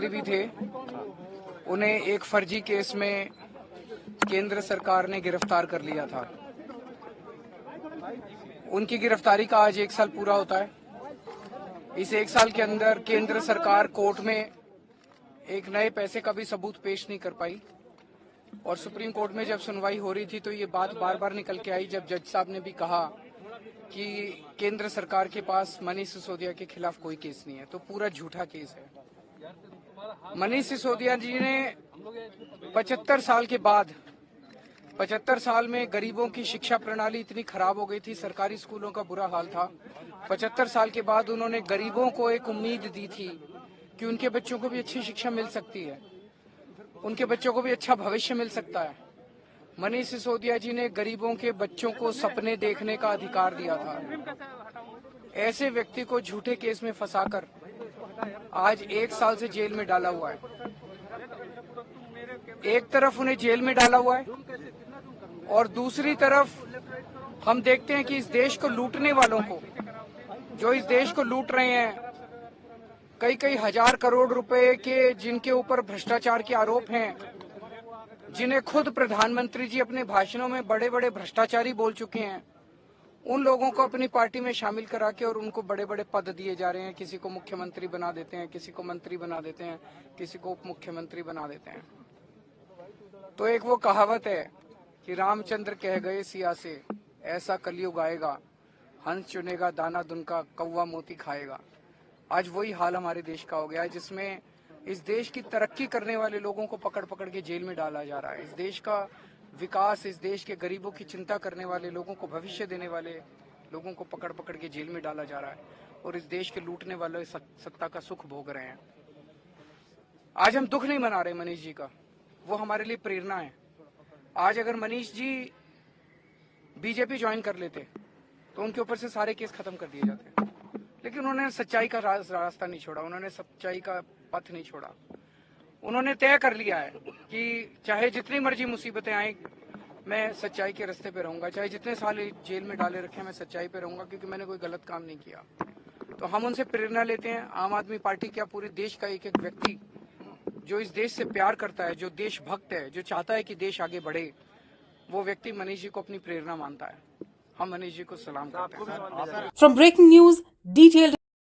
मंत्री भी थे, उन्हें एक फर्जी केस में केंद्र सरकार ने गिरफ्तार कर लिया था। उनकी गिरफ्तारी का आज 1 साल पूरा होता है। इस 1 साल के अंदर केंद्र सरकार कोर्ट में एक नए पैसे का भी सबूत पेश नहीं कर पाई और सुप्रीम कोर्ट में जब सुनवाई हो रही थी तो ये बात बार बार निकल के आई, जब जज साहब ने भी कहा कि केंद्र सरकार के पास मनीष सिसोदिया के खिलाफ कोई केस नहीं है, तो पूरा झूठा केस है। मनीष सिसोदिया जी ने 75 साल के बाद 75 साल में गरीबों की शिक्षा प्रणाली इतनी खराब हो गई थी, सरकारी स्कूलों का बुरा हाल था। 75 साल के बाद उन्होंने गरीबों को एक उम्मीद दी थी कि उनके बच्चों को भी अच्छी शिक्षा मिल सकती है, उनके बच्चों को भी अच्छा भविष्य मिल सकता है। मनीष सिसोदिया जी ने गरीबों के बच्चों को सपने देखने का अधिकार दिया था। ऐसे व्यक्ति को झूठे केस में फंसाकर आज 1 साल से जेल में डाला हुआ है। एक तरफ उन्हें जेल में डाला हुआ है और दूसरी तरफ हम देखते हैं कि इस देश को लूटने वालों को, जो इस देश को लूट रहे हैं, कई हजार करोड़ रुपए के जिनके ऊपर भ्रष्टाचार के आरोप हैं, जिन्हें खुद प्रधानमंत्री जी अपने भाषणों में बड़े बड़े भ्रष्टाचारी बोल चुके हैं, उन लोगों को अपनी पार्टी में शामिल करा के और उनको बड़े बड़े पद दिए जा रहे हैं। किसी को मुख्यमंत्री बना देते हैं, किसी को मंत्री बना देते हैं, किसी को उप मुख्यमंत्री बना देते हैं। तो एक वो कहावत है कि रामचंद्र कह गए सिया से, ऐसा कलयुग आएगा, हंस चुनेगा दाना दुनका, कौवा मोती खाएगा। आज वही हाल हमारे देश का हो गया है, जिसमें इस देश की तरक्की करने वाले लोगों को पकड़ पकड़ के जेल में डाला जा रहा है। इस देश का विकास, इस देश के गरीबों की चिंता करने वाले लोगों को, भविष्य देने वाले लोगों को पकड़ पकड़ के जेल में डाला जा रहा है और इस देश के लूटने वाले सत्ता का सुख भोग रहे हैं। आज हम दुख नहीं मना रहे मनीष जी का, वो हमारे लिए प्रेरणा है। आज अगर मनीष जी बीजेपी ज्वाइन कर लेते तो उनके ऊपर से सारे केस खत्म कर दिए जाते, लेकिन उन्होंने सच्चाई का रास्ता नहीं छोड़ा, उन्होंने सच्चाई का पथ नहीं छोड़ा। उन्होंने तय कर लिया है कि चाहे जितनी मर्जी मुसीबतें आए, मैं सच्चाई के रास्ते पे रहूंगा, चाहे जितने साल जेल में डाले रखे मैं सच्चाई पे रहूंगा, क्योंकि मैंने कोई गलत काम नहीं किया। तो हम उनसे प्रेरणा लेते हैं। आम आदमी पार्टी क्या, पूरे देश का एक एक व्यक्ति जो इस देश से प्यार करता है, जो देशभक्त है, जो चाहता है कि देश आगे बढ़े, वो व्यक्ति मनीष जी को अपनी प्रेरणा मानता है। हम मनीष जी को सलाम करते हैं। From breaking news, detailed